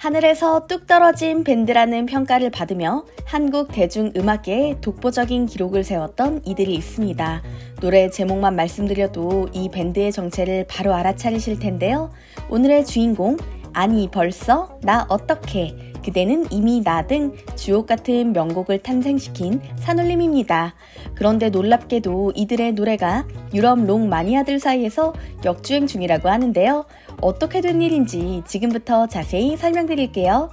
하늘에서 뚝 떨어진 밴드라는 평가를 받으며 한국 대중음악계에 독보적인 기록을 세웠던 이들이 있습니다. 노래 제목만 말씀드려도 이 밴드의 정체를 바로 알아차리실 텐데요. 오늘의 주인공, 아니 벌써? 나 어떡해? 그대는 이미 나 등 주옥 같은 명곡을 탄생시킨 산울림입니다. 그런데 놀랍게도 이들의 노래가 유럽 록 마니아들 사이에서 역주행 중이라고 하는데요. 어떻게 된 일인지 지금부터 자세히 설명드릴게요.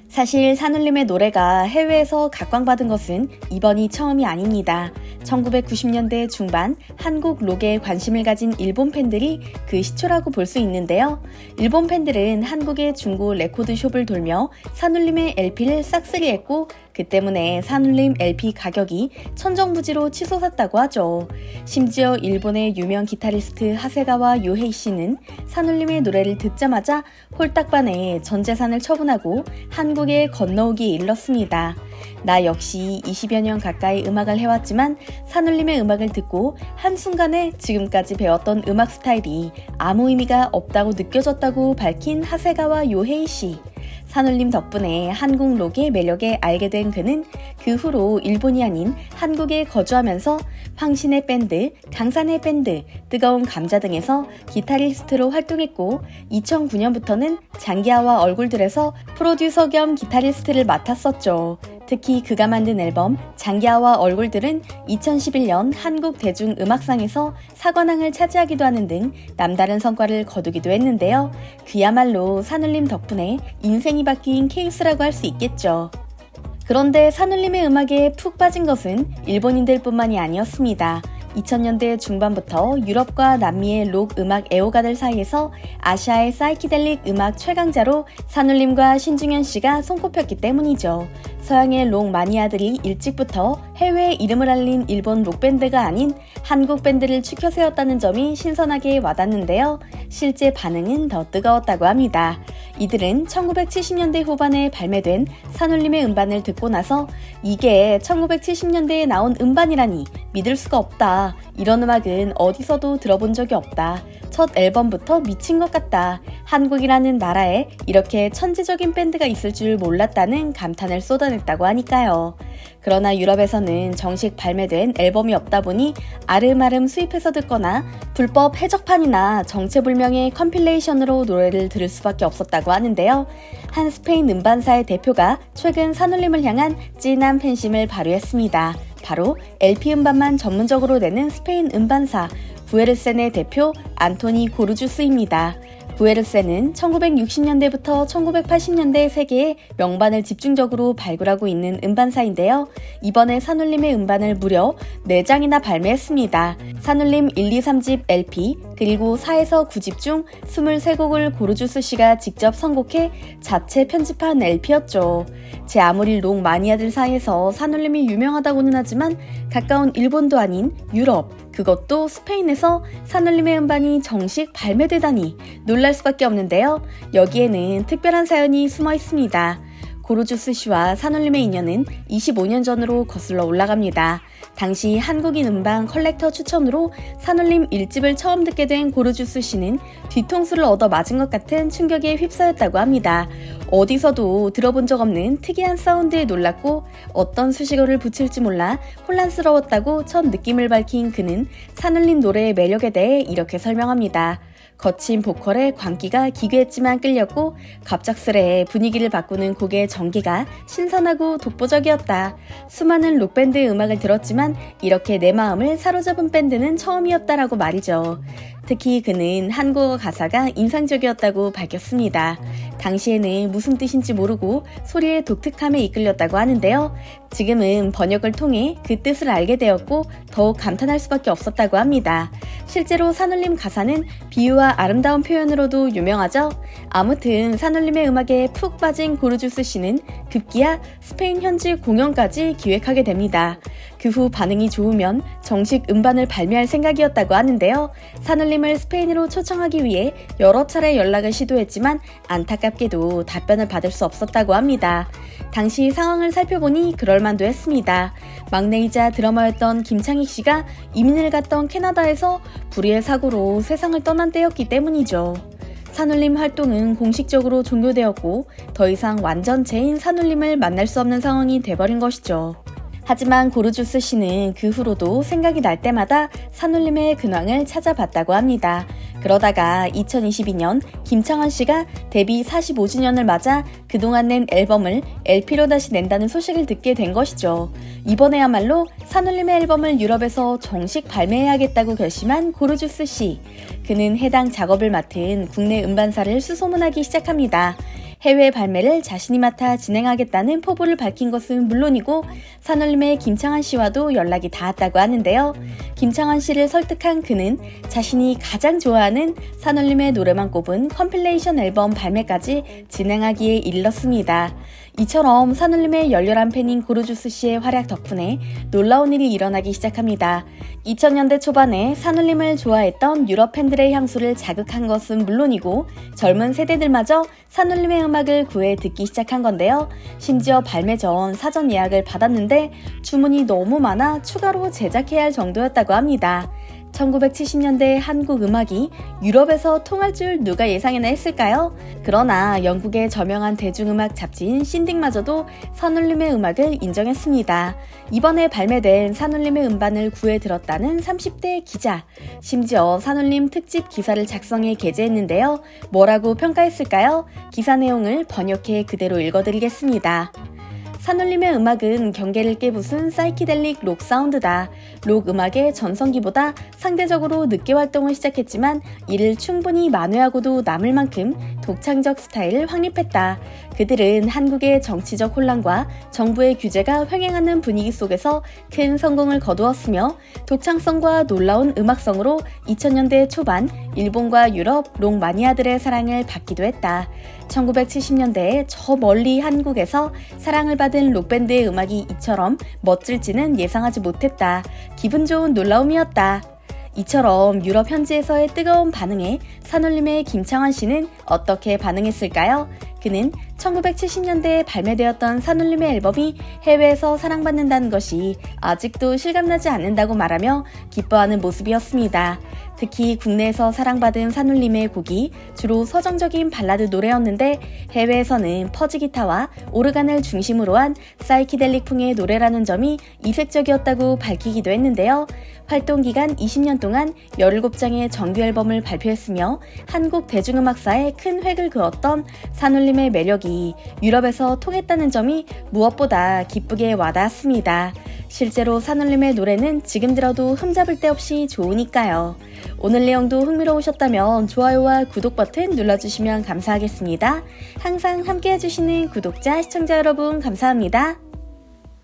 사실 산울림의 노래가 해외에서 각광받은 것은 이번이 처음이 아닙니다. 1990년대 중반 한국 록에 관심을 가진 일본 팬들이 그 시초라고 볼 수 있는데요. 일본 팬들은 한국의 중고 레코드숍을 돌며 산울림의 LP를 싹쓸이했고 그 때문에 산울림 LP 가격이 천정부지로 치솟았다고 하죠. 심지어 일본의 유명 기타리스트 하세가와 요헤이 씨는 산울림의 노래를 듣자마자 홀딱 반해 전 재산을 처분하고 한국에 건너오기에 일렀습니다. 나 역시 20여 년 가까이 음악을 해왔지만 산울림의 음악을 듣고 한순간에 지금까지 배웠던 음악 스타일이 아무 의미가 없다고 느껴졌다고 밝힌 하세가와 요헤이 씨. 산울림 덕분에 한국 록의 매력에 알게 된 그는 그 후로 일본이 아닌 한국에 거주하면서 황신의 밴드, 강산의 밴드, 뜨거운 감자 등에서 기타리스트로 활동했고 2009년부터는 장기하와 얼굴들에서 프로듀서 겸 기타리스트를 맡았었죠. 특히 그가 만든 앨범 장기하와 얼굴들은 2011년 한국 대중음악상에서 사관왕을 차지하기도 하는 등 남다른 성과를 거두기도 했는데요. 그야말로 산울림 덕분에 인생이 바뀐 케이스라고 할 수 있겠죠. 그런데 산울림의 음악에 푹 빠진 것은 일본인들 뿐만이 아니었습니다. 2000년대 중반부터 유럽과 남미의 록 음악 애호가들 사이에서 아시아의 사이키델릭 음악 최강자로 산울림과 신중현 씨가 손꼽혔기 때문이죠. 서양의 록 마니아들이 일찍부터 해외에 이름을 알린 일본 록밴드가 아닌 한국 밴드를 추켜 세웠다는 점이 신선하게 와닿는데요. 실제 반응은 더 뜨거웠다고 합니다. 이들은 1970년대 후반에 발매된 산울림의 음반을 듣고 나서 이게 1970년대에 나온 음반이라니 믿을 수가 없다. 이런 음악은 어디서도 들어본 적이 없다. 첫 앨범부터 미친 것 같다. 한국이라는 나라에 이렇게 천재적인 밴드가 있을 줄 몰랐다는 감탄을 쏟아냈다고 하니까요. 그러나 유럽에서는 정식 발매된 앨범이 없다 보니 아름아름 수입해서 듣거나 불법 해적판이나 정체불명의 컴필레이션으로 노래를 들을 수밖에 없었다고 하는데요. 한 스페인 음반사의 대표가 최근 산울림을 향한 진한 팬심을 발휘했습니다. 바로 LP 음반만 전문적으로 내는 스페인 음반사 부에르센의 대표 안토니 고르주스입니다. 부에르센은 1960년대부터 1980년대 세계의 명반을 집중적으로 발굴하고 있는 음반사인데요. 이번에 산울림의 음반을 무려 4장이나 발매했습니다. 산울림 1, 2, 3집 LP 그리고 4에서 9집 중 23곡을 고르주스 씨가 직접 선곡해 자체 편집한 LP였죠. 제 아무리 록 마니아들 사이에서 산울림이 유명하다고는 하지만 가까운 일본도 아닌 유럽, 그것도 스페인에서 산울림의 음반이 정식 발매되다니 놀랄 수밖에 없는데요. 여기에는 특별한 사연이 숨어 있습니다. 고르주스 씨와 산울림의 인연은 25년 전으로 거슬러 올라갑니다. 당시 한국인 음반 컬렉터 추천으로 산울림 1집을 처음 듣게 된 고르주스 씨는 뒤통수를 얻어 맞은 것 같은 충격에 휩싸였다고 합니다. 어디서도 들어본 적 없는 특이한 사운드에 놀랐고 어떤 수식어를 붙일지 몰라 혼란스러웠다고 첫 느낌을 밝힌 그는 산울림 노래의 매력에 대해 이렇게 설명합니다. 거친 보컬에 광기가 기괴했지만 끌렸고 갑작스레 분위기를 바꾸는 곡의 전개가 신선하고 독보적이었다. 수많은 록밴드 음악을 들었지만 이렇게 내 마음을 사로잡은 밴드는 처음이었다라고 말이죠. 특히 그는 한국어 가사가 인상적이었다고 밝혔습니다. 당시에는 무슨 뜻인지 모르고 소리의 독특함에 이끌렸다고 하는데요. 지금은 번역을 통해 그 뜻을 알게 되었고 더욱 감탄할 수밖에 없었다고 합니다. 실제로 산울림 가사는 비유와 아름다운 표현으로도 유명하죠. 아무튼 산울림의 음악에 푹 빠진 고르주스 씨는 급기야 스페인 현지 공연까지 기획하게 됩니다. 그 후 반응이 좋으면 정식 음반을 발매할 생각이었다고 하는데요. 산울림을 스페인으로 초청하기 위해 여러 차례 연락을 시도했지만 안타깝게도 답변을 받을 수 없었다고 합니다. 당시 상황을 살펴보니 그럴만도 했습니다. 막내이자 드러머였던 김창익 씨가 이민을 갔던 캐나다에서 불의의 사고로 세상을 떠난 때였기 때문이죠. 산울림 활동은 공식적으로 종료되었고 더 이상 완전체인 산울림을 만날 수 없는 상황이 돼버린 것이죠. 하지만 고르주스 씨는 그 후로도 생각이 날 때마다 산울림의 근황을 찾아봤다고 합니다. 그러다가 2022년 김창완 씨가 데뷔 45주년을 맞아 그동안 낸 앨범을 LP로 다시 낸다는 소식을 듣게 된 것이죠. 이번에야말로 산울림의 앨범을 유럽에서 정식 발매해야겠다고 결심한 고르주스 씨. 그는 해당 작업을 맡은 국내 음반사를 수소문하기 시작합니다. 해외 발매를 자신이 맡아 진행하겠다는 포부를 밝힌 것은 물론이고 산울림의 김창완 씨와도 연락이 닿았다고 하는데요. 김창완 씨를 설득한 그는 자신이 가장 좋아하는 산울림의 노래만 꼽은 컴필레이션 앨범 발매까지 진행하기에 이르렀습니다. 이처럼 산울림의 열렬한 팬인 고르주스 씨의 활약 덕분에 놀라운 일이 일어나기 시작합니다. 2000년대 초반에 산울림을 좋아했던 유럽 팬들의 향수를 자극한 것은 물론이고 젊은 세대들마저 산울림의 음악을 구해 듣기 시작한 건데요. 심지어 발매 전 사전 예약을 받았는데 주문이 너무 많아 추가로 제작해야 할 정도였다고 합니다. 1970년대 한국 음악이 유럽에서 통할 줄 누가 예상이나 했을까요? 그러나 영국의 저명한 대중음악 잡지인 신딩마저도 산울림의 음악을 인정했습니다. 이번에 발매된 산울림의 음반을 구해 들었다는 30대 기자, 심지어 산울림 특집 기사를 작성해 게재했는데요. 뭐라고 평가했을까요? 기사 내용을 번역해 그대로 읽어드리겠습니다. 산울림의 음악은 경계를 깨부순 사이키델릭 록 사운드다. 록 음악의 전성기보다 상대적으로 늦게 활동을 시작했지만 이를 충분히 만회하고도 남을 만큼 독창적 스타일을 확립했다. 그들은 한국의 정치적 혼란과 정부의 규제가 횡행하는 분위기 속에서 큰 성공을 거두었으며 독창성과 놀라운 음악성으로 2000년대 초반 일본과 유럽 록 마니아들의 사랑을 받기도 했다. 1970년대에 저 멀리 한국에서 사랑을 받은 록밴드의 음악이 이처럼 멋질지는 예상하지 못했다. 기분 좋은 놀라움이었다. 이처럼 유럽 현지에서의 뜨거운 반응에 산울림의 김창완 씨는 어떻게 반응했을까요? 그는 1970년대에 발매되었던 산울림의 앨범이 해외에서 사랑받는다는 것이 아직도 실감나지 않는다고 말하며 기뻐하는 모습이었습니다. 특히 국내에서 사랑받은 산울림의 곡이 주로 서정적인 발라드 노래였는데 해외에서는 퍼지 기타와 오르간을 중심으로 한 사이키델릭풍의 노래라는 점이 이색적이었다고 밝히기도 했는데요. 활동 기간 20년 동안 17장의 정규 앨범을 발표했으며 한국 대중음악사에 큰 획을 그었던 산울림의 매력이 유럽에서 통했다는 점이 무엇보다 기쁘게 와닿았습니다. 실제로 산울림의 노래는 지금 들어도 흠잡을 데 없이 좋으니까요. 오늘 내용도 흥미로우셨다면 좋아요와 구독 버튼 눌러주시면 감사하겠습니다. 항상 함께 해주시는 구독자, 시청자 여러분 감사합니다.